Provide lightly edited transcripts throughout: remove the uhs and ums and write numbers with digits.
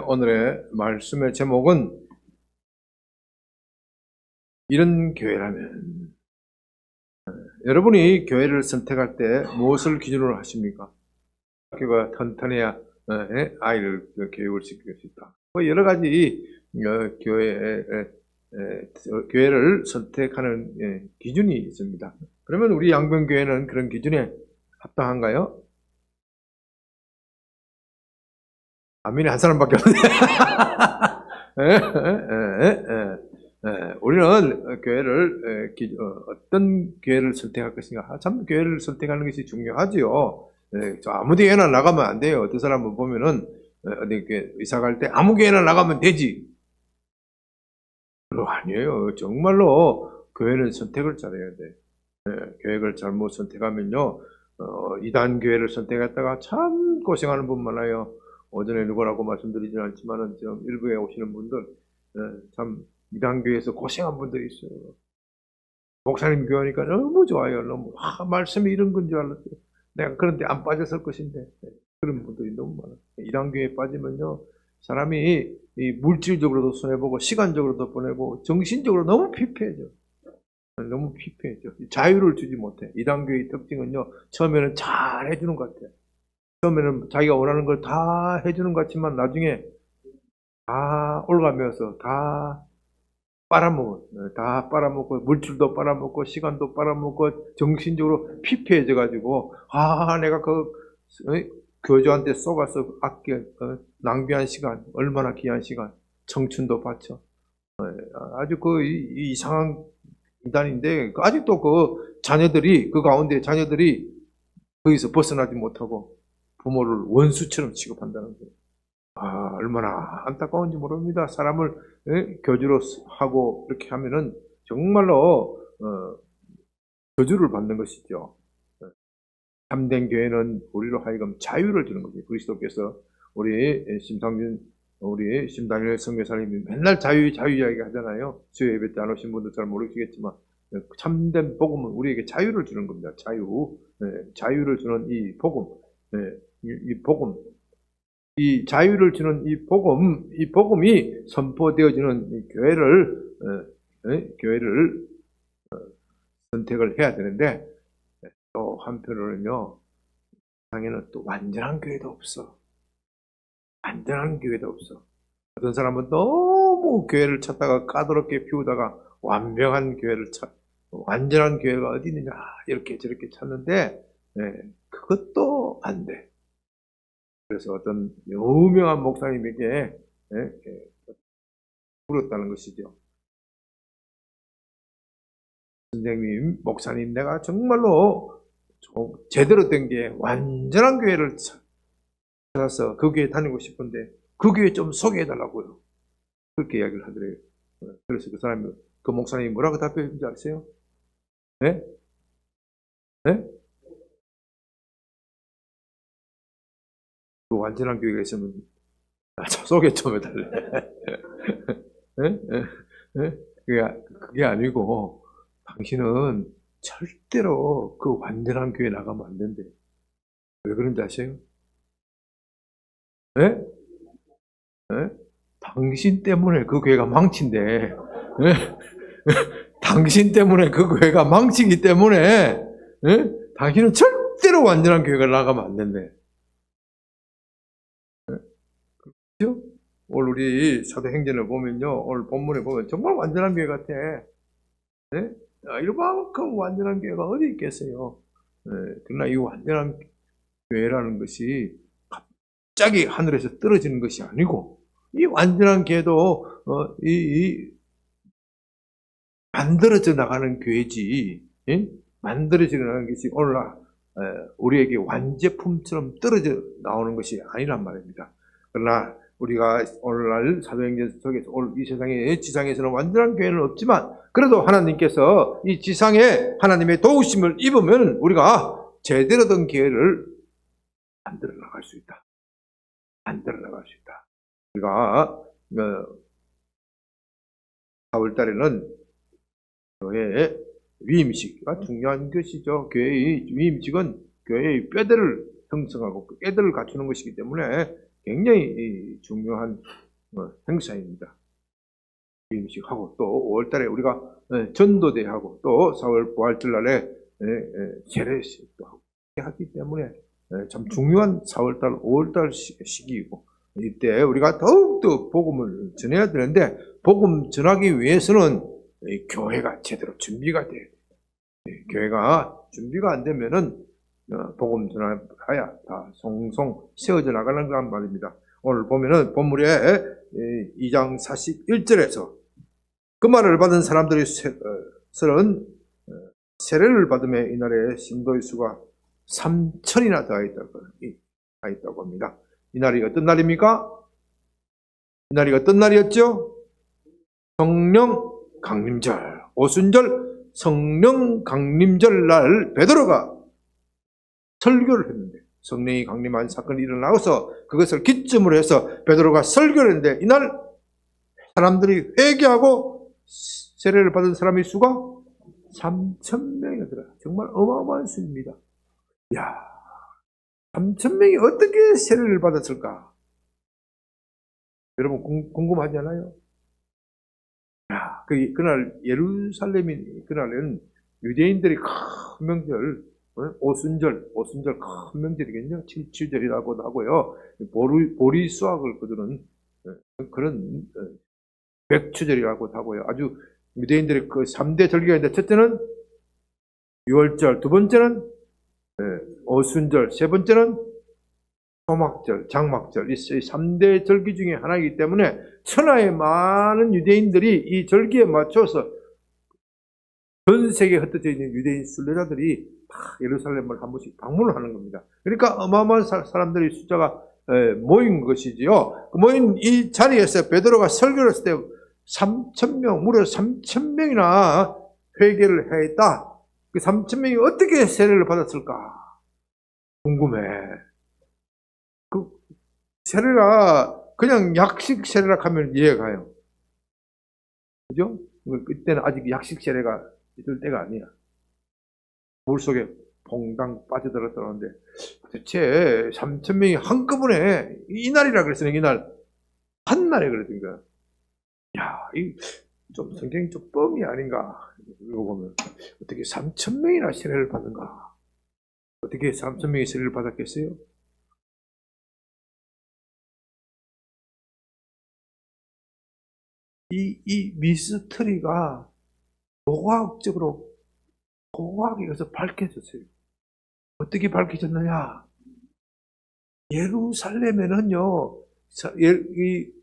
오늘의 말씀의 제목은 이런 교회라면. 여러분이 교회를 선택할 때 무엇을 기준으로 하십니까? 학교가 튼튼해야 아이를 교육을 시킬 수 있다. 여러 가지 교회를 선택하는 기준이 있습니다. 그러면 우리 양변교회는 그런 기준에 합당한가요? 아멘이 한 사람밖에 없네. 우리는 교회를 어떤 교회를 선택할 것인가? 참 교회를 선택하는 것이 중요하지요. 아무 교회나 나가면 안 돼요. 어떤 사람을 보면은 어디 이사 갈 때 아무 교회나 나가면 되지. 그거 아니에요. 정말로 교회는 선택을 잘해야 돼. 교회를 잘못 선택하면요, 이단 교회를 선택했다가 참 고생하는 분 많아요. 오전에 누구라고 말씀드리진 않지만은 지금 일부에 오시는 분들 참 이단 교회에서 고생한 분들이 있어요. 목사님 교회니까 너무 좋아요. 너무 말씀이 이런 건 줄 알았어요. 내가 그런데 안 빠졌을 것인데. 그런 분들이 너무 많아요. 이단 교회에 빠지면요, 사람이 이 물질적으로도 손해보고 시간적으로도 보내고 정신적으로 너무 피폐해져. 너무 피폐해져. 자유를 주지 못해. 이단 교회의 특징은요, 처음에는 잘 해주는 것 같아요. 처음에는 자기가 원하는 걸 다 해주는 것 같지만 나중에 다 올라가면서 다 빨아먹고 물질도 빨아먹고 시간도 빨아먹고 정신적으로 피폐해져가지고 내가 교주한테 쏘가서 낭비한 시간, 얼마나 귀한 시간, 청춘도 바쳐. 아주 이상한 이단인데 아직도 그 가운데 자녀들이 거기서 벗어나지 못하고 부모를 원수처럼 취급한다는 거예요. 얼마나 안타까운지 모릅니다. 사람을 교주로 하고 이렇게 하면은 정말로 저주를 받는 것이죠. 참된 교회는 우리로 하여금 자유를 주는 거죠. 그리스도께서 우리 심다니엘 선교사님이 맨날 자유 이야기 하잖아요. 수요 예배 때 안 오신 분들 잘 모르시겠지만 참된 복음은 우리에게 자유를 주는 겁니다. 자유를 주는 이 복음, 이 자유를 주는 이 복음이 선포되어지는 이 교회를 선택을 해야 되는데, 또 한편으로는요, 세상에는 또 완전한 교회도 없어. 어떤 사람은 너무 교회를 찾다가 까다롭게 피우다가 완전한 교회가 어디 있느냐 이렇게 저렇게 찾는데, 그것도 안 돼. 그래서 어떤 유명한 목사님에게 물었다는 것이죠. 선생님, 목사님, 내가 정말로 제대로 된 게 완전한 교회를 찾아서 그 교회 다니고 싶은데 그 교회 좀 소개해달라고요. 그렇게 이야기를 하더래요. 그래서 그 목사님이 뭐라고 답했는지 아세요? 네? 그 완전한 교회가 있으면 소개 좀 해달래. 그게 아니고 당신은 절대로 그 완전한 교회 나가면 안 된대. 왜 그런지 아세요? 당신 때문에 그 교회가 망친대. 당신 때문에 그 교회가 망치기 때문에 당신은 절대로 완전한 교회가 나가면 안 된대. 그렇죠? 오늘 우리 사도행전을 보면요, 오늘 본문에 보면 정말 완전한 교회 같아. 이만큼 완전한 교회가 어디 있겠어요? 그러나 이 완전한 교회라는 것이 갑자기 하늘에서 떨어지는 것이 아니고, 이 완전한 교회도 만들어져 나가는 교회지, 만들어져 나가는 것이 오늘 우리에게 완제품처럼 떨어져 나오는 것이 아니란 말입니다. 그러나 우리가 오늘날 사도행전 속에서 오늘 이 세상에 지상에서는 완전한 교회는 없지만 그래도 하나님께서 이 지상에 하나님의 도우심을 입으면 우리가 제대로 된 교회를 만들어 나갈 수 있다. 우리가 4월달에는 교회의 위임식이 중요한 것이죠. 교회의 위임식은 교회의 뼈대를 형성하고 뼈대를 갖추는 것이기 때문에 굉장히 중요한 행사입니다. 임식하고 또 5월달에 우리가 전도대하고 또 4월 부활절날에 세례식도 하고 하기 때문에 참 중요한 4월달, 5월달 시기이고 이때 우리가 더욱더 복음을 전해야 되는데 복음 전하기 위해서는 교회가 제대로 준비가 돼야 돼요. 교회가 준비가 안 되면은 복음 전하야 다 송송 세워져 나가는 거 말입니다. 오늘 보면은 본문에 2장 41절에서 그 말을 받은 사람들이 세례를 받음에 이날에 신도의 수가 3천이나 더하 있다고 합니다. 이날이 어떤 날입니까? 이날이 어떤 날이었죠? 성령 강림절, 오순절 성령 강림절 날 베드로가 설교를 했는데 성령이 강림한 사건이 일어나서 그것을 기점으로 해서 베드로가 설교를 했는데 이날 사람들이 회개하고 세례를 받은 사람의 수가 3,000명이 더라. 정말 어마어마한 수입니다. 야, 3,000명이 어떻게 세례를 받았을까? 여러분 궁금하지 않아요? 야, 그날 그날은 유대인들이 큰 명절, 오순절 큰 명절이겠죠. 칠칠절이라고도 하고요. 보리 수확을 거두는 그런 백추절이라고도 하고요. 아주 유대인들의 그 3대 절기가 있는데 첫째는 유월절, 두 번째는 오순절, 세 번째는 소막절, 장막절, 이 3대 절기 중에 하나이기 때문에 천하의 많은 유대인들이 이 절기에 맞춰서 전 세계에 흩어져 있는 유대인 순례자들이 다 예루살렘을 한 번씩 방문을 하는 겁니다. 그러니까 어마어마한 사람들이 숫자가 모인 것이지요. 모인 이 자리에서 베드로가 설교를 했을 때 3,000명, 무려 3,000명이나 회개를 했다. 그 3,000명이 어떻게 세례를 받았을까? 궁금해. 그 세례가 그냥 약식 세례라 하면 이해가 가요. 그죠? 그때는 아직 약식 세례가 있을 때가 아니야. 물속에 퐁당 빠져들었다는데 도대체 3,000명이 한꺼번에 이날이라 그랬으니 이날 한날에 그랬던 거야. 야, 이 좀 성경이 좀 뻥이 아닌가? 이거 보면 어떻게 3,000명이나 세례를 받는가? 어떻게 3,000명이 세례를 받았겠어요? 이 미스터리가 고고학에 의해서 밝혀졌어요. 어떻게 밝혀졌느냐? 예루살렘에는요,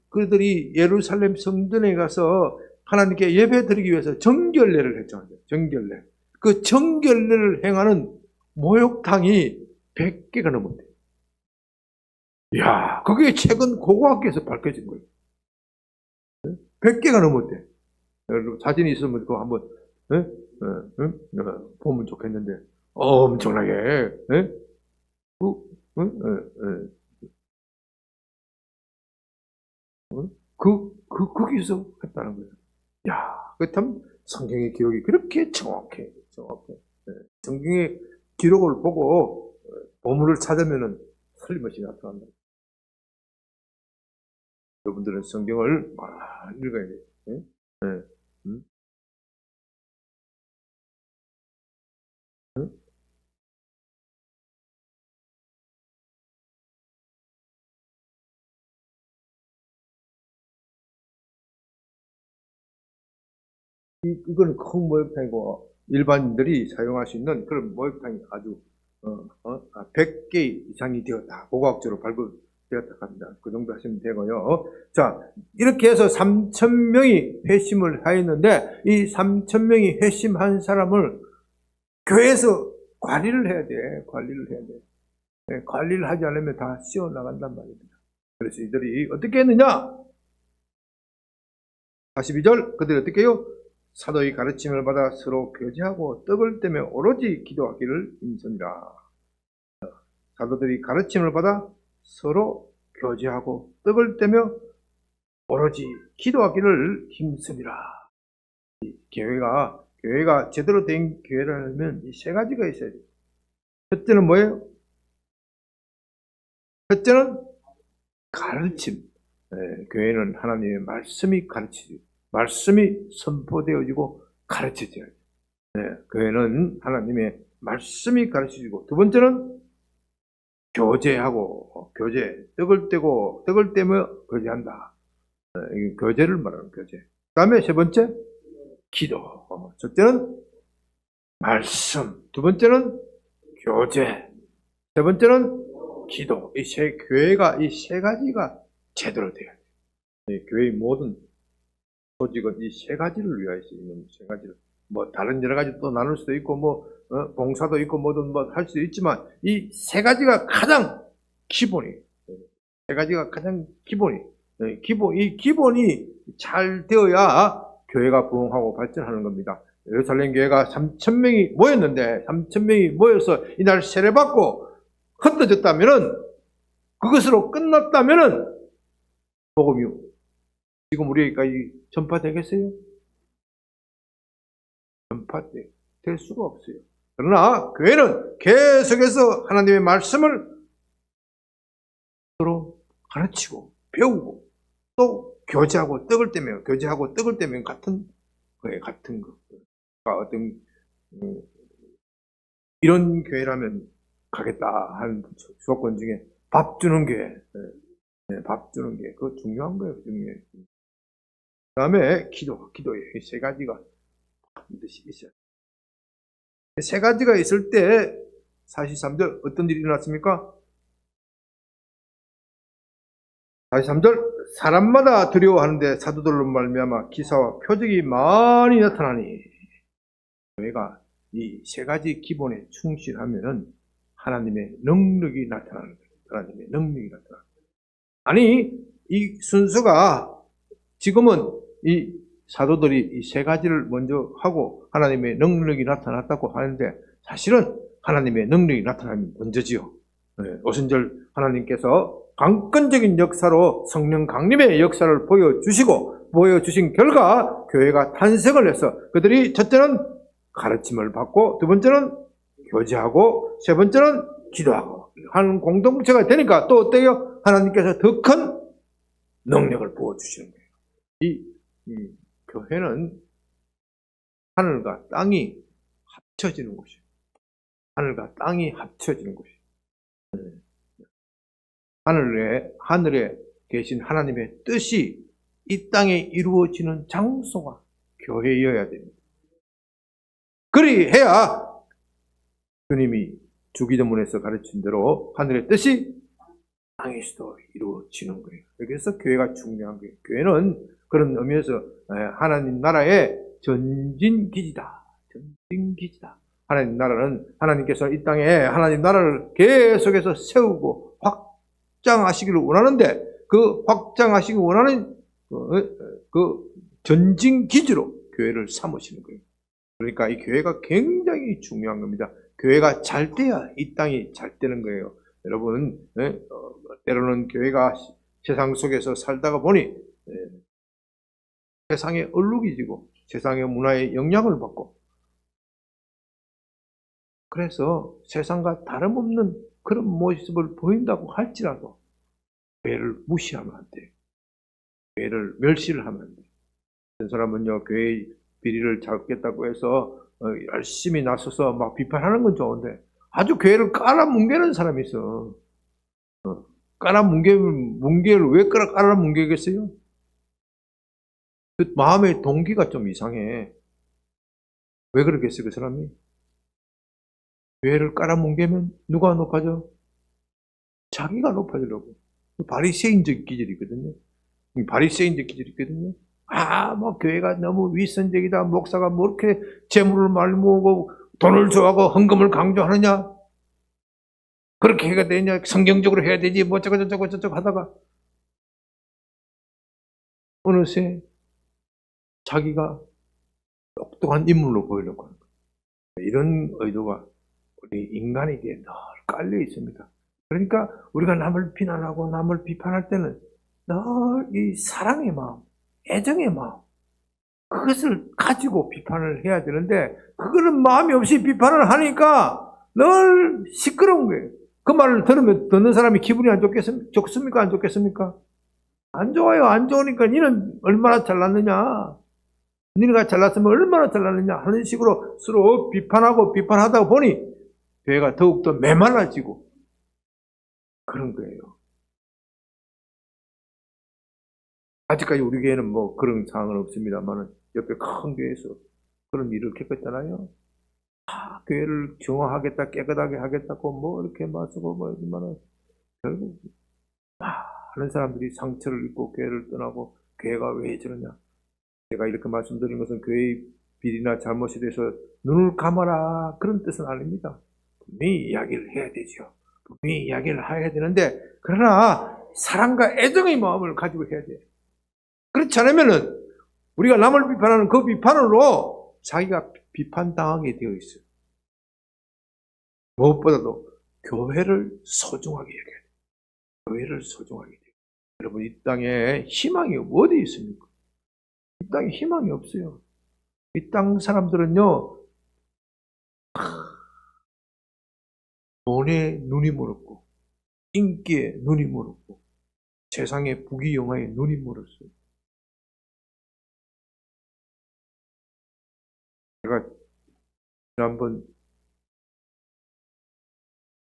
그들이 예루살렘 성전에 가서 하나님께 예배 드리기 위해서 정결례를 했죠. 정결례. 그 정결례를 행하는 목욕탕이 100개가 넘었대요. 이야, 그게 최근 고고학에서 밝혀진 거예요. 100개가 넘었대. 여러분 사진이 있으면 그거 한번 보면 좋겠는데 엄청나게 거기서 했다는 거예요. 야, 그 참 성경의 기록이 그렇게 정확해. 성경의 기록을 보고 보물을 찾으면은 틀림없이 나타난다. 여러분들은 성경을 많이 읽어야 돼요. 네? 응? 응? 이거는 큰 목욕탕이고 일반인들이 사용할 수 있는 그런 목욕탕이 아주 100개 이상이 되었다. 고고학적으로 발굴되었다 합니다. 그 정도 하시면 되고요. 자, 이렇게 해서 3,000명이 회심을 하였는데 이 3,000명이 회심한 사람을 교회에서 관리를 해야 돼. 관리를 해야 돼. 네, 관리를 하지 않으면 다 씌워나간단 말입니다. 그래서 이들이 어떻게 했느냐? 42절 그들이 어떻게 해요? 사도의 가르침을 받아 서로 교제하고 떡을 떼며 오로지 기도하기를 힘쓰니라. 사도들이 가르침을 받아 서로 교제하고 떡을 떼며 오로지 기도하기를 힘쓰니라. 교회가 제대로 된 교회라면 이 세 가지가 있어야 돼요. 첫째는 뭐예요? 첫째는 가르침. 교회는 하나님의 말씀이 가르치지, 말씀이 선포되어지고 가르쳐져야죠. 교회는 하나님의 말씀이 가르쳐지고, 두 번째는 교제하고, 떡을 떼고, 떡을 떼며 교제한다. 교제를 말하는 교제. 그 다음에 세 번째, 기도. 첫째는 말씀, 두 번째는 교제, 세 번째는 기도. 교회가 이 세 가지가 제대로 돼야 돼요. 교회의 모든 조직은 이 세 가지를 위하여 있는 세 가지를. 다른 여러 가지 또 나눌 수도 있고, 봉사도 있고, 뭐든 할 수도 있지만, 이 세 가지가 가장 기본이, 세 가지가 가장 기본이, 이 기본이 잘 되어야 교회가 부흥하고 발전하는 겁니다. 예루살렘 교회가 3,000명이 모였는데, 3,000명이 모여서 이날 세례받고 흩어졌다면은, 그것으로 끝났다면은, 복음이 지금 우리에게까지 전파되겠어요? 전파될 수가 없어요. 그러나 교회는 계속해서 하나님의 말씀을 서로 가르치고 배우고 또 교제하고 떡을 떼며 같은 거에 같은 거. 어떤 이런 교회라면 가겠다 하는 조건 중에 밥 주는 교회, 밥 주는 교회, 그거 중요한 거예요. 중요해요. 그 다음에 기도예요. 이 세 가지가 반드시 있어요. 세 가지가 있을 때 43절 어떤 일이 일어났습니까? 43절 사람마다 두려워하는데 사도들로 말미암아 기사와 표적이 많이 나타나니, 교회가 이 세 가지 기본에 충실하면은 하나님의 능력이 나타나는 거예요. 하나님의 능력이 나타나는 거예요. 아니, 이 순서가 지금은 이 사도들이 이 세 가지를 먼저 하고 하나님의 능력이 나타났다고 하는데, 사실은 하나님의 능력이 나타나면 먼저지요. 오순절 하나님께서 강권적인 역사로 성령 강림의 역사를 보여주신 결과 교회가 탄생을 해서 그들이 첫째는 가르침을 받고, 두 번째는 교제하고, 세 번째는 기도하고 하는 공동체가 되니까 또 어때요? 하나님께서 더 큰 능력을 부어주시는 거예요. 이 교회는 하늘과 땅이 합쳐지는 곳이에요. 하늘과 땅이 합쳐지는 곳이에요. 하늘에 계신 하나님의 뜻이 이 땅에 이루어지는 장소가 교회여야 됩니다. 그리해야 주님이 주기도문에서 가르친 대로 하늘의 뜻이 땅에서도 이루어지는 거예요. 그래서 교회가 중요한 거예요. 교회는 그런 의미에서 하나님 나라의 전진기지다. 전진기지다. 하나님 나라는, 하나님께서 이 땅에 하나님 나라를 계속해서 세우고 확장하시기를 원하는데, 그 확장하시기 원하는 그 전진기지로 교회를 삼으시는 거예요. 그러니까 이 교회가 굉장히 중요한 겁니다. 교회가 잘 돼야 이 땅이 잘 되는 거예요. 여러분, 때로는 교회가 세상 속에서 살다가 보니 세상에 얼룩이 지고 세상의 문화에 영향을 받고, 그래서 세상과 다름없는 그런 모습을 보인다고 할지라도 교회를 무시하면 안 돼요. 교회를 멸시를 하면 안 돼요. 어떤 사람은요, 교회의 비리를 잡겠다고 해서 열심히 나서서 막 비판하는 건 좋은데, 아주 교회를 깔아뭉개는 사람이 있어. 깔아뭉개를 왜 깔아뭉개겠어요? 그 마음의 동기가 좀 이상해. 왜 그러겠어요, 그 사람이? 교회를 깔아뭉개면 누가 높아져? 자기가 높아지려고. 바리새인적 기질이 있거든요. 교회가 너무 위선적이다. 목사가 뭐 이렇게 재물을 많이 모으고 돈을 좋아하고 헌금을 강조하느냐? 그렇게 해야 되냐? 성경적으로 해야 되지. 뭐 저쩌고 하다가 어느새 자기가 똑똑한 인물로 보이려고 하는 거예요. 이런 의도가 우리 인간에게 늘 깔려 있습니다. 그러니까 우리가 남을 비난하고 남을 비판할 때는 늘 이 사랑의 마음, 애정의 마음, 그것을 가지고 비판을 해야 되는데, 그거는 마음이 없이 비판을 하니까 늘 시끄러운 거예요. 그 말을 들으면 듣는 사람이 기분이 안 좋습니까? 안 좋겠습니까? 안 좋아요. 안 좋으니까 니는 얼마나 잘났느냐. 니네가 잘났으면 얼마나 잘났느냐 하는 식으로 서로 비판하고 비판하다 보니 교회가 더욱더 메말라지고 그런 거예요. 아직까지 우리 교회는 뭐 그런 상황은 없습니다만 옆에 큰 교회에서 그런 일을 겪었잖아요. 교회를 정화하겠다, 깨끗하게 하겠다고 뭐 이렇게 맞서고 뭐 이러면은 결국 많은 사람들이 상처를 입고 교회를 떠나고 교회가 왜 저러냐. 제가 이렇게 말씀드린 것은 교회의 비리나 잘못에 대해서 눈을 감아라 그런 뜻은 아닙니다. 분명히 이야기를 해야 되죠. 분명히 이야기를 해야 되는데 그러나 사랑과 애정의 마음을 가지고 해야 돼요. 그렇지 않으면은 우리가 남을 비판하는 그 비판으로 자기가 비판당하게 되어 있어요. 무엇보다도 교회를 소중하게 여겨야 돼요. 교회를 소중하게 돼요. 여러분 이 땅에 희망이 어디 있습니까? 이 땅에 희망이 없어요. 이 땅 사람들은요 돈에 눈이 멀었고 인기에 눈이 멀었고 세상의 부귀영화에 눈이 멀었어요. 제가 한번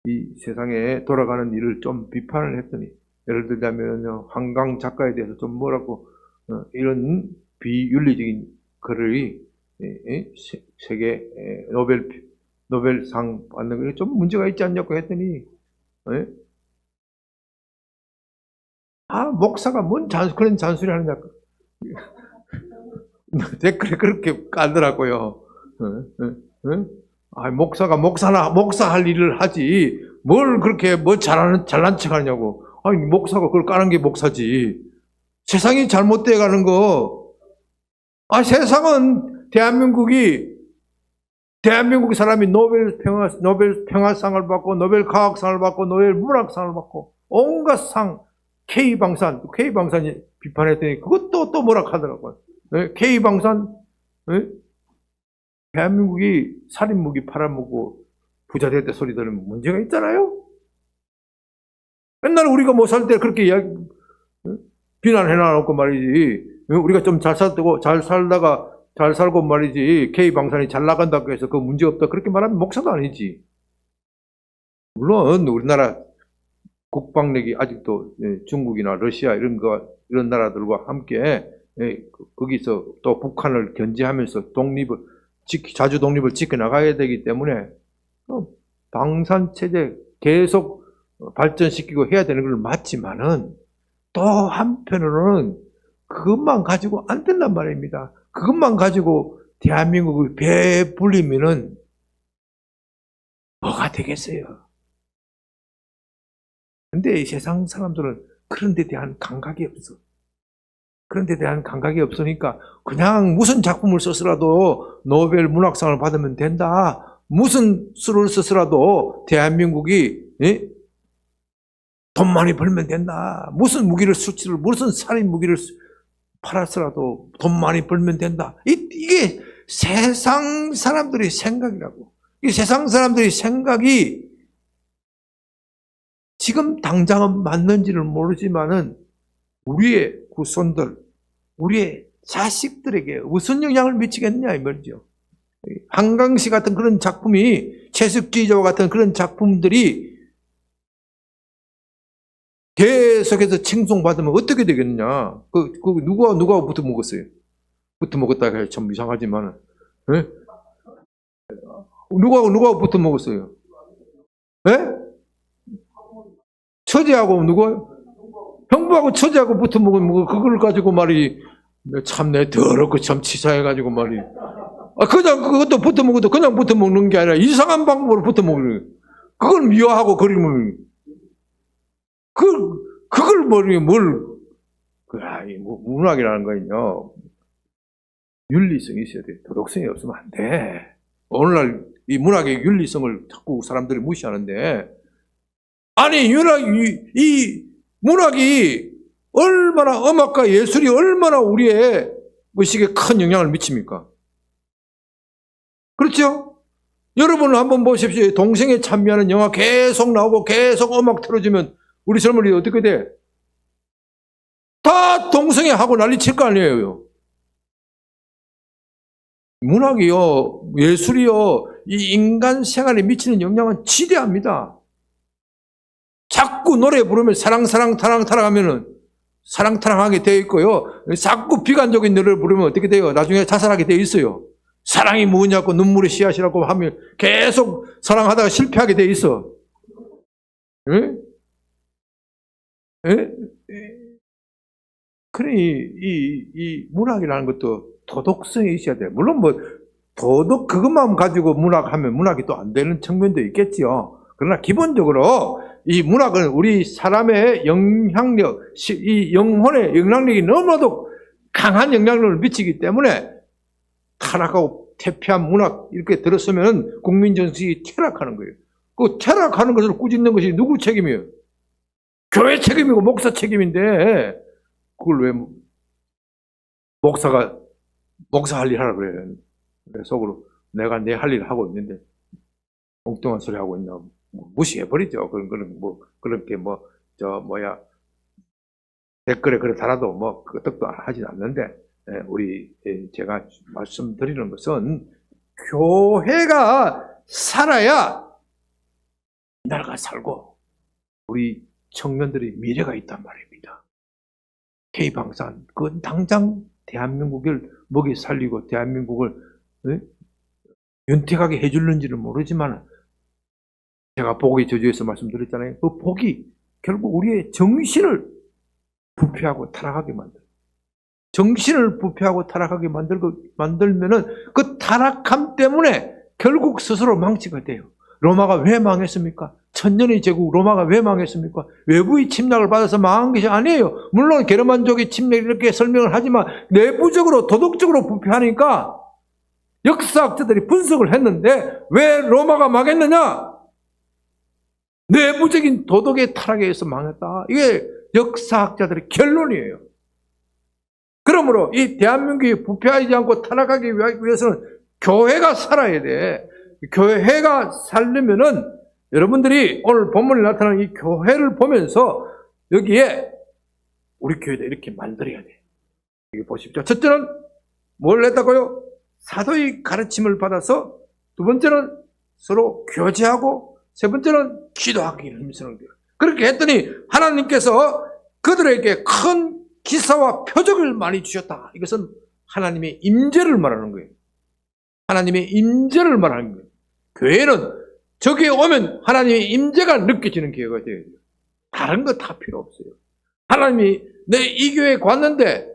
이 세상에 돌아가는 일을 좀 비판을 했더니 예를 들자면 한강 작가에 대해서 좀 뭐라고 이런 비윤리적인 글이 세계 노벨상 받는 게 좀 문제가 있지 않냐고 했더니 목사가 뭔 그런 잔소리 하느냐고 댓글에 그렇게 깔더라고요. 목사가 목사 할 일을 하지 뭘 그렇게 잘난 척 하냐고. 아니 목사가 그걸 까는 게 목사지. 세상이 잘못돼 가는 거. 세상은 대한민국 사람이 노벨 평화상을 받고 노벨 과학상을 받고 노벨 문학상을 받고 온갖 상 K방산이 비판했더니 그것도 또 뭐라 하더라고요. K방산 대한민국이 살인무기 팔아먹고 부자 됐다 소리 들으면 문제가 있잖아요. 맨날 우리가 못 살 때 그렇게 비난해놔놓고 말이지. 우리가 좀 잘 살고 말이지. K방산이 잘 나간다고 해서 그 문제 없다 그렇게 말하면 목사도 아니지. 물론 우리나라 국방력이 아직도 중국이나 러시아 이런 나라들과 함께 거기서 또 북한을 견제하면서 자주 독립을 지켜나가야 되기 때문에 방산체제 계속 발전시키고 해야 되는 걸 맞지만은 또 한편으로는 그것만 가지고 안 된단 말입니다. 그것만 가지고 대한민국이 배불리면은 뭐가 되겠어요? 근데 이 세상 사람들은 그런 데 대한 감각이 없어. 그런 데 대한 감각이 없으니까 그냥 무슨 작품을 써서라도 노벨 문학상을 받으면 된다. 무슨 수를 써서라도 대한민국이 돈 많이 벌면 된다. 무슨 살인 무기를 팔았더라도 돈 많이 벌면 된다. 이게 세상 사람들의 생각이라고. 이 세상 사람들의 생각이 지금 당장은 맞는지는 모르지만은 우리의 후손들, 우리의 자식들에게 무슨 영향을 미치겠느냐 이 말이죠. 한강시 같은 그런 작품이 채식주의자와 같은 그런 작품들이 계속해서 칭송받으면 어떻게 되겠느냐. 누가 붙어 먹었어요? 붙어 먹었다 해야 참 이상하지만 누가 붙어 먹었어요? 처제하고 누가? 형부하고 처제하고 붙어 먹으면 그걸 가지고 말이 참내 더럽고 참 치사해가지고 말이 그냥 그것도 붙어 먹어도 그냥 붙어 먹는 게 아니라 이상한 방법으로 붙어 먹는 거예요. 그걸 미워하고 그리면 그걸 문학이라는 거는요 윤리성이 있어야 돼. 도덕성이 없으면 안 돼. 오늘날 이 문학의 윤리성을 자꾸 사람들이 무시하는데 아니 이 문학이 얼마나 음악과 예술이 얼마나 우리의 의식에 큰 영향을 미칩니까? 그렇죠? 여러분은 한번 보십시오. 동생에 참여하는 영화 계속 나오고 계속 음악 틀어주면 우리 젊은이들이 어떻게 돼? 다 동성애 하고 난리 칠 거 아니에요. 문학이요, 예술이요, 이 인간 생활에 미치는 영향은 지대합니다. 자꾸 노래 부르면 사랑 하면은 사랑하게 되어 있고요. 자꾸 비관적인 노래를 부르면 어떻게 돼요? 나중에 자살하게 되어 있어요. 사랑이 뭐냐고 눈물의 씨앗이라고 하면 계속 사랑하다가 실패하게 되어 있어. 예? 예? 그래, 이 문학이라는 것도 도덕성이 있어야 돼. 물론 뭐, 도덕, 그것만 가지고 문학하면 문학이 또 안 되는 측면도 있겠지요. 그러나 기본적으로 이 문학은 우리 사람의 영향력, 이 영혼의 영향력이 너무나도 강한 영향력을 미치기 때문에 타락하고 퇴폐한 문학 이렇게 들었으면 국민 정신이 퇴락하는 거예요. 그 퇴락하는 것을 꾸짖는 것이 누구 책임이에요? 교회 책임이고 목사 책임인데 그걸 왜 목사 할 일 하라 그래요. 속으로 내가 내 할 일 하고 있는데 엉뚱한 소리 하고 있나 무시해버리죠. 그렇게 댓글에 그래 달아도 그 뜻도 하진 않는데, 제가 말씀드리는 것은 교회가 살아야 나라가 살고 우리 청년들이 미래가 있단 말입니다. K방산, 그건 당장 대한민국을 먹이 살리고 대한민국을 윤택하게 해줄는지는 모르지만 제가 복의 저주에서 말씀드렸잖아요. 그 복이 결국 우리의 정신을 부패하고 타락하게 만들어요. 정신을 부패하고 타락하게 만들면은 그 타락함 때문에 결국 스스로 망치가 돼요. 로마가 왜 망했습니까? 천년의 제국 로마가 왜 망했습니까? 외부의 침략을 받아서 망한 것이 아니에요. 물론 게르만족의 침략 이렇게 설명을 하지만 내부적으로 도덕적으로 부패하니까 역사학자들이 분석을 했는데 왜 로마가 망했느냐? 내부적인 도덕의 타락에 의해서 망했다. 이게 역사학자들의 결론이에요. 그러므로 이 대한민국이 부패하지 않고 타락하기 위해서는 교회가 살아야 돼. 교회가 살려면은 여러분들이 오늘 본문에 나타나는 이 교회를 보면서 여기에 우리 교회도 이렇게 만들어야 돼. 여기 보십시오. 첫째는 뭘 했다고요? 사도의 가르침을 받아서, 두 번째는 서로 교제하고, 세 번째는 기도하기를 힘쓰는 거예요. 그렇게 했더니 하나님께서 그들에게 큰 기사와 표적을 많이 주셨다. 이것은 하나님의 임재를 말하는 거예요. 하나님의 임재를 말하는 거예요. 교회는 저기에 오면 하나님의 임재가 느껴지는 교회가 되어야 돼요. 다른 거 다 필요 없어요. 하나님이 내 이 교회에 갔는데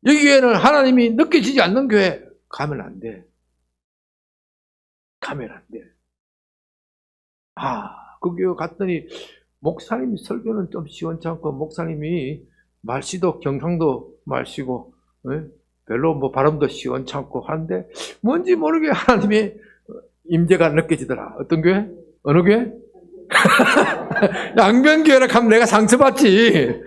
여기 교회는 하나님이 느껴지지 않는 교회 가면 안 돼. 가면 안 돼. 그 교회 갔더니 목사님 설교는 좀 시원찮고 목사님이 말씨도 경상도 말씨고 별로 발음도 시원찮고 하는데 뭔지 모르게 하나님의 임재가 느껴지더라. 어떤 교회? 어느 교회? 양변교회라 가면 내가 상처받지.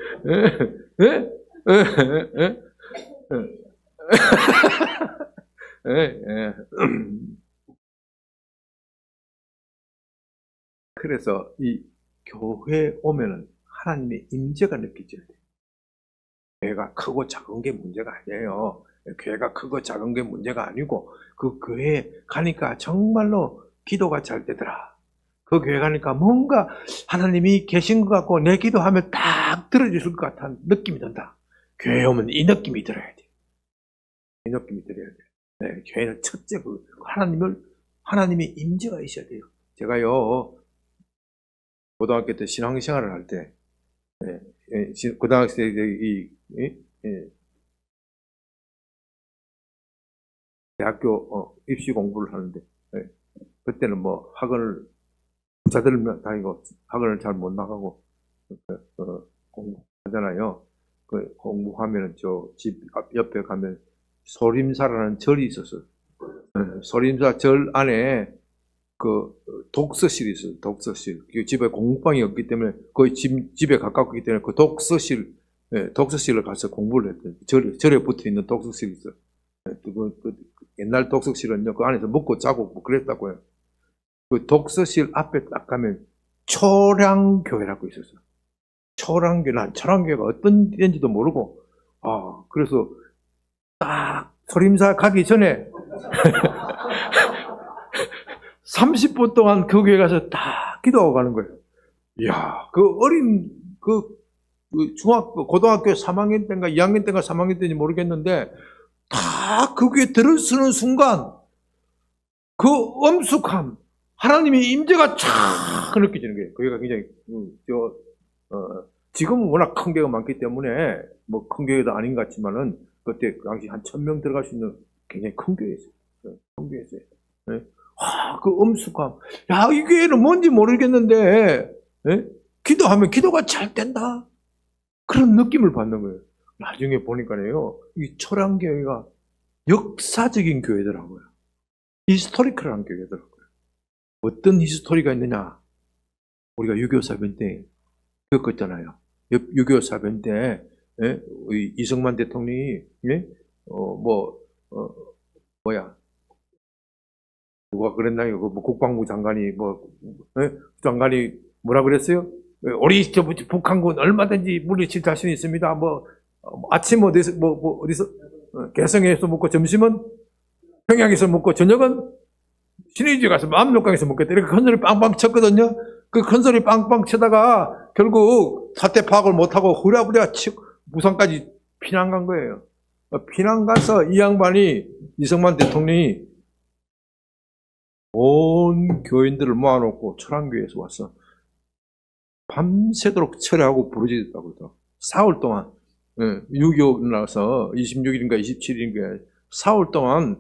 그래서 이 교회에 오면은 하나님의 임재가 느껴져야 돼요. 교회가 크고 작은 게 문제가 아니에요. 교회가 크고 작은 게 문제가 아니고 그 교회에 가니까 정말로 기도가 잘 되더라. 그 교회 가니까 뭔가 하나님이 계신 것 같고 내 기도하면 딱 들어주실 것 같은 느낌이 든다. 교회에 오면 이 느낌이 들어야 돼. 이 느낌이 들어야 돼. 네, 교회는 첫째 하나님의 임재가 있어야 돼요. 제가요 고등학교 때 신앙생활을 할 때 고등학생들이 대학교 입시 공부를 하는데 그때는 학원을 부자들 다니고 학원을 잘 못 나가고 공부하잖아요. 공부하면 저 집 옆에 가면 소림사라는 절이 있었어요. 소림사 절 안에 그 독서실이 있어요. 독서실. 집에 공부방이 없기 때문에 거의 집에 가깝기 때문에 그 독서실을 가서 공부를 했대요. 절에 붙어 있는 독서실이 있어요. 옛날 독서실은요, 그 안에서 먹고 자고 그랬다고요. 그 독서실 앞에 딱 가면 초량교회라고 있었어. 초량교회, 난 초량교회가 어떤 데인지도 모르고, 그래서 딱 소림사 가기 전에 30분 동안 그 교회 가서 딱 기도하고 가는 거예요. 이야, 그 어린, 중학교, 고등학교 3학년 때인가 2학년 때인가 3학년 때인지 모르겠는데, 다 그 교회 들어서는 순간, 그 엄숙함, 하나님의 임재가 쫙 느껴지는 거예요. 거기가 굉장히, 지금은 워낙 큰 교회가 많기 때문에, 뭐 큰 교회도 아닌 것 같지만은, 그때 그 당시 한 1000명 들어갈 수 있는 굉장히 큰 교회였어요. 큰 교회였어요. 네. 그 엄숙함. 야, 이 교회는 뭔지 모르겠는데, 네? 기도하면 기도가 잘 된다. 그런 느낌을 받는 거예요. 나중에 보니까요, 이 초량교회가 역사적인 교회더라고요. 히스토리컬한 교회더라고요. 어떤 히스토리가 있느냐? 우리가 6.25 사변 때 겪었잖아요. 6.25 사변 때, 예? 이승만 대통령이, 예? 누가 그랬나요? 뭐 국방부 장관이, 예? 장관이 뭐라 그랬어요? 우리 북한군 얼마든지 물리칠 자신이 있습니다. 아침 어디서 개성에서 먹고 점심은 평양에서 먹고 저녁은 신의주에 가서 마음욕강에서 먹겠다. 이렇게 큰 소리 빵빵 쳤거든요. 그 큰 소리 빵빵 치다가 결국 사태 파악을 못하고 후랴부랴 부산까지 피난 간 거예요. 피난 가서 이 양반이 이승만 대통령이 온 교인들을 모아놓고 초량교회에서 왔어. 밤새도록 철회하고 부르짖었다고 그러더라고. 4월 동안 6.25 나서 26일인가 27일인가 4월 동안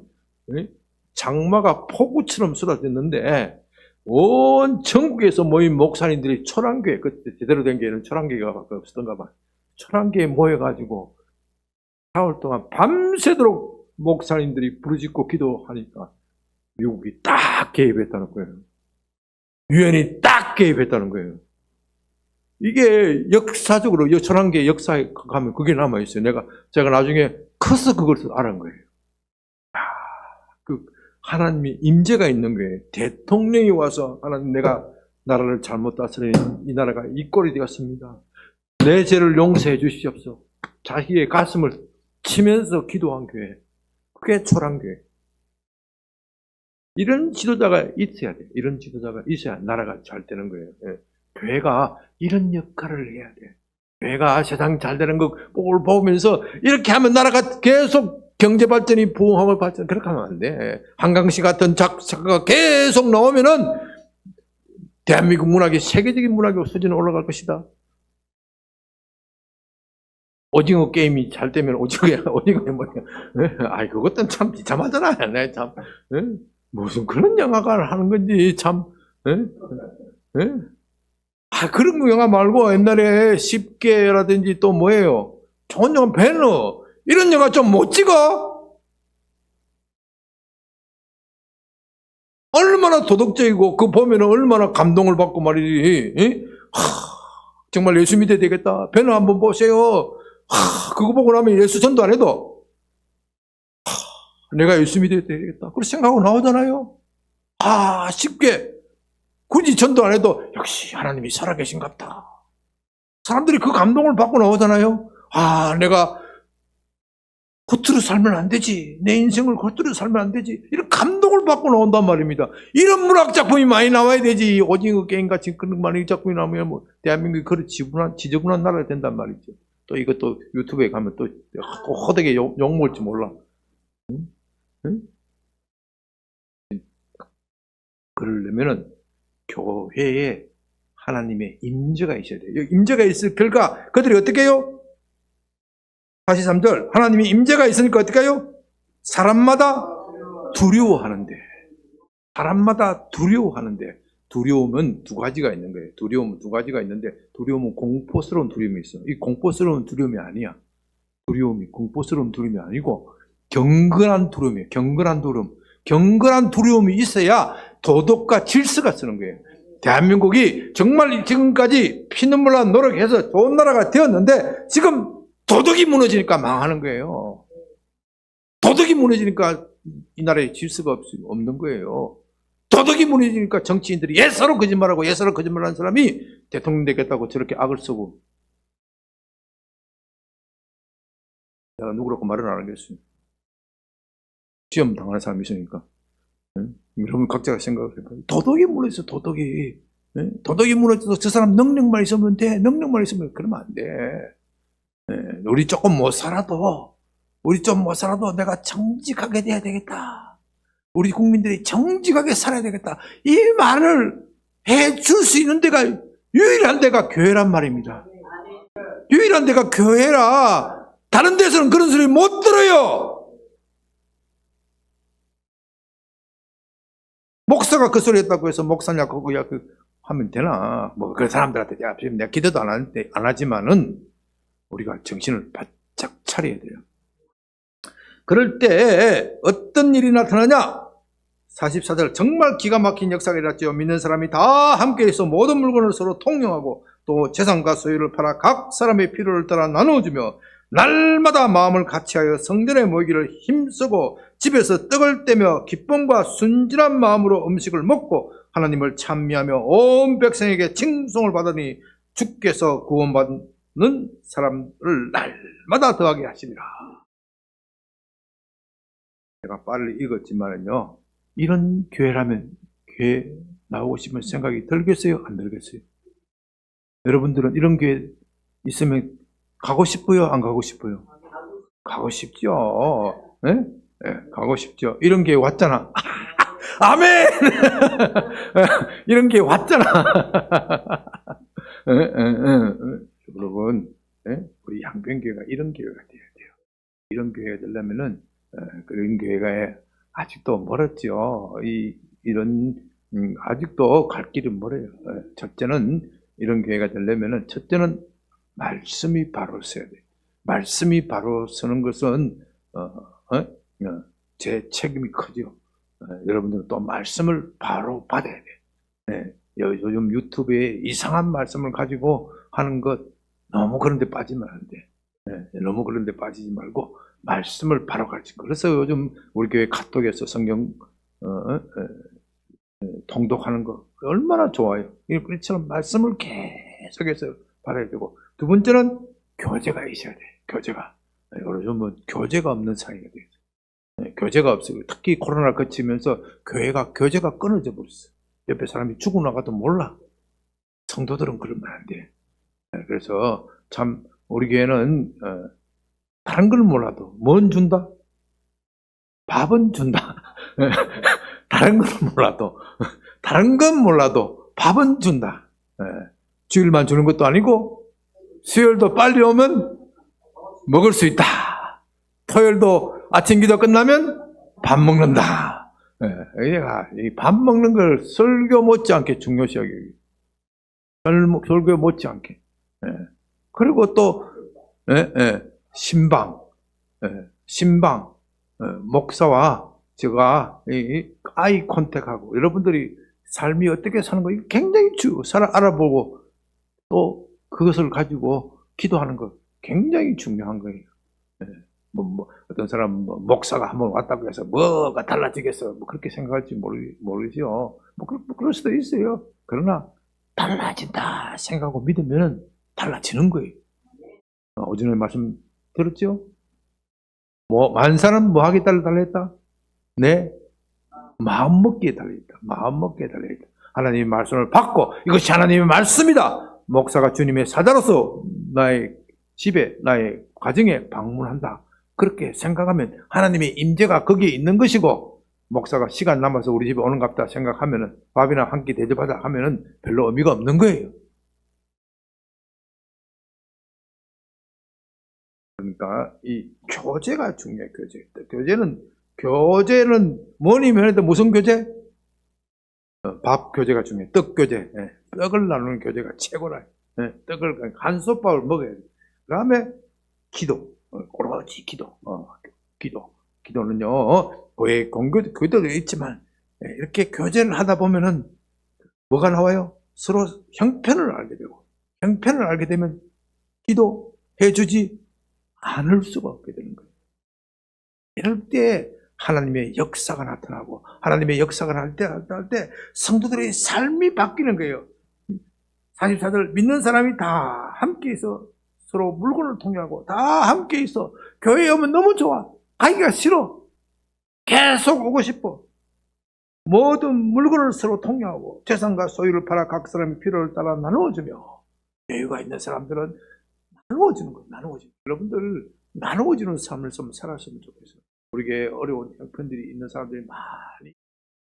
장마가 폭우처럼 쏟아졌는데 온 전국에서 모인 목사님들이 초량교회, 그때 제대로 된 교회는 초량교회가 없었던가 봐. 초량교회에 모여가지고 4월 동안 밤새도록 목사님들이 부르짖고 기도하니까 미국이 딱 개입했다는 거예요. 유엔이 딱 개입했다는 거예요. 이게 역사적으로 초량교회 역사에 가면 그게 남아있어요. 제가 나중에 커서 그걸 알은 거예요. 그 하나님이 임재가 있는 거예요. 대통령이 와서 하나님 내가 나라를 잘못 다스리니 이 나라가 이 꼴이 되었습니다. 내 죄를 용서해 주시옵소서. 자기의 가슴을 치면서 기도한 교회. 그게 초량교회. 이런 지도자가 있어야 돼요. 이런 지도자가 있어야 나라가 잘 되는 거예요. 교회가 이런 역할을 해야 돼. 교회가 세상 잘 되는 걸 보면서 이렇게 하면 나라가 계속 경제 발전이 부흥하고 발전, 그렇게 하면 안 돼. 한강시 같은 작가가 계속 나오면은 대한민국 문학이 세계적인 문학의 수준에 올라갈 것이다. 오징어 게임이 잘 되면 오징어가 뭐냐. 그것도 참 비참하잖아. 네, 참. 무슨 그런 영화가 하는 건지 참. 그런 영화 말고 옛날에 10개라든지 또 뭐예요? 좋은 영화 배너. 이런 영화 좀 못 찍어? 얼마나 도덕적이고, 그거 보면 얼마나 감동을 받고 말이지. 정말 예수 믿어야 되겠다. 배너 한번 보세요. 그거 보고 나면 예수 전도 안 해도, 내가 예수 믿어야 되겠다. 그렇게 생각하고 나오잖아요. 쉽게. 굳이 전도 안 해도, 역시 하나님이 살아계신갑다. 사람들이 그 감동을 받고 나오잖아요. 내가 겉으로 살면 안 되지. 내 인생을 겉으로 살면 안 되지. 이런 감동을 받고 나온단 말입니다. 이런 문학작품이 많이 나와야 되지. 오징어 게임같이 그런 문학작품이 나오면 대한민국이 그런 지저분한 나라가 된단 말이죠. 또 이것도 유튜브에 가면 또 호되게 욕먹을지 몰라. 응? 그러려면은 교회에 하나님의 임재가 있어야 돼요. 임재가 있을 결과 그들이 어떻게 해요? 43절 하나님이 임재가 있으니까 어떻게 해요? 사람마다 두려워하는데. 사람마다 두려워하는데. 두려움은 두 가지가 있는 거예요. 두려움은 두 가지가 있는데 두려움은 공포스러운 두려움이 있어. 이 공포스러운 두려움이 아니야. 두려움이 공포스러운 두려움이 아니고 경건한 두려움이에요. 경건한 두려움. 경건한 두려움이 있어야 도덕과 질서가 쓰는 거예요. 대한민국이 정말 지금까지 피눈물 난 노력해서 좋은 나라가 되었는데 지금 도덕이 무너지니까 망하는 거예요. 도덕이 무너지니까 이 나라에 질서가 없는 거예요. 도덕이 무너지니까 정치인들이 예사로 거짓말하고 예사로 거짓말하는 사람이 대통령 되겠다고 저렇게 악을 쓰고, 내가 누구라고 말은 안 하겠습니다. 시험 당하는 사람이 있으니까. 여러분 각자가 생각을 해봐요. 도덕이 무너졌어, 도덕이. 도덕이 무너져서 저 사람 능력만 있으면 돼. 능력만 있으면. 그러면 안 돼. 우리 조금 못 살아도 내가 정직하게 돼야 되겠다. 우리 국민들이 정직하게 살아야 되겠다. 이 말을 해줄 수 있는 데가, 유일한 데가 교회란 말입니다. 유일한 데가 교회라. 다른 데서는 그런 소리 못 들어요. 목사가 그 소리 했다고 해서 목사냐 그거야 하면 되나? 뭐 그 사람들한테 내가 기대도 안 하지만은 우리가 정신을 바짝 차려야 돼요. 그럴 때 어떤 일이 나타나냐? 44절, 정말 기가 막힌 역사가 일어났죠. 믿는 사람이 다 함께해서 모든 물건을 서로 통용하고 또 재산과 소유를 팔아 각 사람의 필요를 따라 나누어주며 날마다 마음을 같이하여 성전에 모이기를 힘쓰고 집에서 떡을 떼며 기쁨과 순진한 마음으로 음식을 먹고 하나님을 찬미하며 온 백성에게 칭송을 받으니 주께서 구원받는 사람을 날마다 더하게 하시리라. 제가 빨리 읽었지만요, 이런 교회라면 교회 나오고 싶은 생각이 들겠어요? 안 들겠어요? 여러분들은 이런 교회 있으면 가고 싶어요? 안 가고 싶어요? 가고 싶죠. 네? 네, 가고 싶죠. 이런 교회 왔잖아. 아멘! 이런 교회 왔잖아. 여러분, 우리 양변교회가 이런 교회가 돼야 돼요. 이런 교회가 되려면은 그런 교회가 아직도 멀었죠. 아직도 갈 길은 멀어요. 첫째는 이런 교회가 되려면은 첫째는 말씀이 바로 서야 돼요. 말씀이 바로 서는 것은 제 책임이 크죠. 여러분들은 또 말씀을 바로 받아야 돼요. 요즘 유튜브에 이상한 말씀을 가지고 하는 것 너무 그런 데 빠지면 안 돼. 너무 그런 데 빠지지 말고 말씀을 바로 가르치고. 그래서 요즘 우리 교회 카톡에서 성경 통독하는 거 얼마나 좋아요. 이처럼 말씀을 계속해서 받아야 되고, 두 번째는 교제가 있어야 돼. 교제가. 요즘은 교제가 없는 사회가 돼요. 교제가 없어요. 특히 코로나를 거치면서 교제가 끊어져 버렸어. 옆에 사람이 죽고 나가도 몰라. 성도들은 그러면 안 돼. 그래서 참 우리 교회는 다른 걸 몰라도 뭔 준다? 밥은 준다. 다른 건 몰라도 밥은 준다. 주일만 주는 것도 아니고 수요일도 빨리 오면 먹을 수 있다. 토요일도 아침 기도 끝나면 밥 먹는다. 이 밥 먹는 걸 설교 못지않게 중요시 여기고, 설교 못지않게. 그리고 또 신방, 목사와 제가 아이 컨택하고 여러분들이 삶이 어떻게 사는 거 굉장히 알아보고 또 그것을 가지고 기도하는 거 굉장히 중요한 거예요. 어떤 사람 목사가 한번 왔다고 해서 뭐가 달라지겠어? 그렇게 생각할지 모르죠. 그럴 수도 있어요. 그러나 달라진다 생각하고 믿으면 달라지는 거예요. 오전에 말씀 들었죠? 만사는 뭐 하기에 달려있다? 네, 마음먹기에 달려있다. 마음먹기에 달려있다. 하나님의 말씀을 받고 이것이 하나님의 말씀이다. 목사가 주님의 사자로서 나의 집에, 나의 가정에 방문한다. 그렇게 생각하면 하나님의 임재가 거기에 있는 것이고, 목사가 시간 남아서 우리 집에 오는 갑다 생각하면은 밥이나 한 끼 대접하자 하면은 별로 의미가 없는 거예요. 그러니까 이 교제가 중요해요. 교제는 뭐니 해도 무슨 교제? 밥 교제가 중요해. 떡 교제. 떡을 나누는 교제가 최고라. 떡을 한 솥밥을 먹어야 돼. 그다음에 기도. 오로지 기도. 기도는요. 교회 공교도 있지만 이렇게 교제를 하다 보면은 뭐가 나와요? 서로 형편을 알게 되고, 형편을 알게 되면 기도해 주지 않을 수가 없게 되는 거예요. 이럴 때 하나님의 역사가 나타나고 하나님의 역사가 날 때 성도들의 삶이 바뀌는 거예요. 44절 믿는 사람이 다 함께 있어 서로 물건을 통용하고 다 함께 있어. 교회에 오면 너무 좋아. 가기가 싫어. 계속 오고 싶어. 모든 물건을 서로 통용하고 재산과 소유를 팔아 각 사람의 필요를 따라 나누어주며 여유가 있는 사람들은 나누어지는 거예요. 나누어지는. 여러분들 나누어지는 삶을 좀 살았으면 좋겠어요. 우리에게 어려운 형편들이 있는 사람들이 많이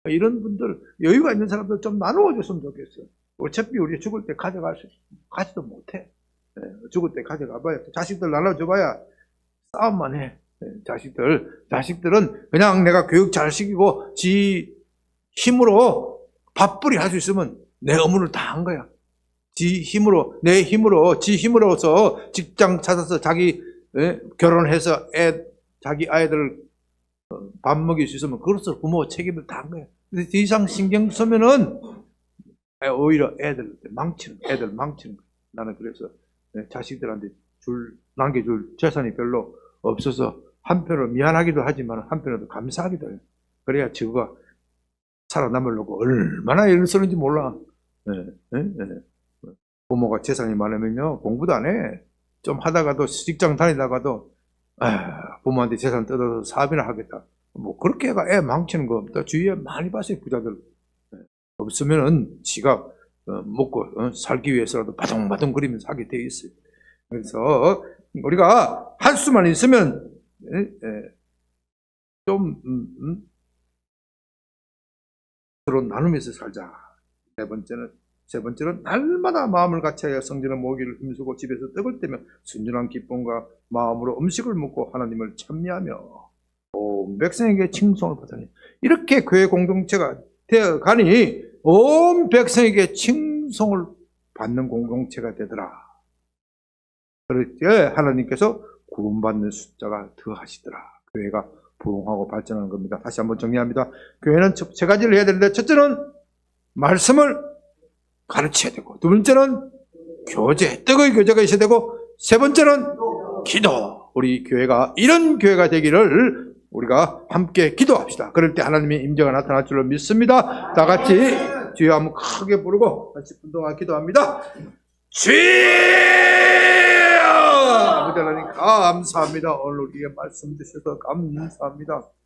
이런 분들 여유가 있는 사람들 좀 나누어줬으면 좋겠어요. 어차피 우리 죽을 때 가지도 못해. 죽을 때 가져가봐야 자식들 나눠줘봐야 싸움만 해. 자식들은 그냥 내가 교육 잘 시키고 지 힘으로 밥벌이 할 수 있으면 내 의무를 다 한 거야. 지 힘으로서 직장 찾아서 자기 결혼해서 자기 아이들 밥 먹일 수 있으면 그것으로 부모 책임을 다 한 거야. 근데 더 이상 신경 쓰면은 오히려 애들 망치는 거야. 나는 그래서 자식들한테 남겨줄 재산이 별로 없어서 한편으로 미안하기도 하지만 한편으로 감사하기도 해요. 그래야 저가 살아남으려고 얼마나 애를 쓰는지 몰라. 부모가 재산이 많으면요 공부도 안 해. 좀 하다가도 직장 다니다가도 부모한테 재산 뜯어서 사업이나 하겠다. 뭐 그렇게 애 망치는 거 없다. 주위에 많이 봤어요. 부자들. 없으면은 지가 먹고 살기 위해서라도 바둥바둥 거리면서 하게 돼 있어요. 그래서 우리가 할 수만 있으면 좀 서로 나누면서 살자. 세 번째는 날마다 마음을 같이하여 성전의 모기를 힘쓰고 집에서 떡을 떼며 순전한 기쁨과 마음으로 음식을 먹고 하나님을 찬미하며 온 백성에게 칭송을 받으니 이렇게 교회 공동체가 되어가니 온 백성에게 칭송을 받는 공동체가 되더라. 그럴 때 하나님께서 구원받는 숫자가 더하시더라. 교회가 부흥하고 발전하는 겁니다. 다시 한번 정리합니다. 교회는 세 가지를 해야 되는데 첫째는 말씀을 가르쳐야 되고 두 번째는 떡의 교제가 있어야 되고 세 번째는 기도. 우리 교회가 이런 교회가 되기를 우리가 함께 기도합시다. 그럴 때 하나님의 임재가 나타날 줄로 믿습니다. 다 같이 주여 한번 크게 부르고 10분 동안 기도합니다. 주여! 아버지 하나님 감사합니다. 오늘 우리에게 말씀 주셔서 감사합니다.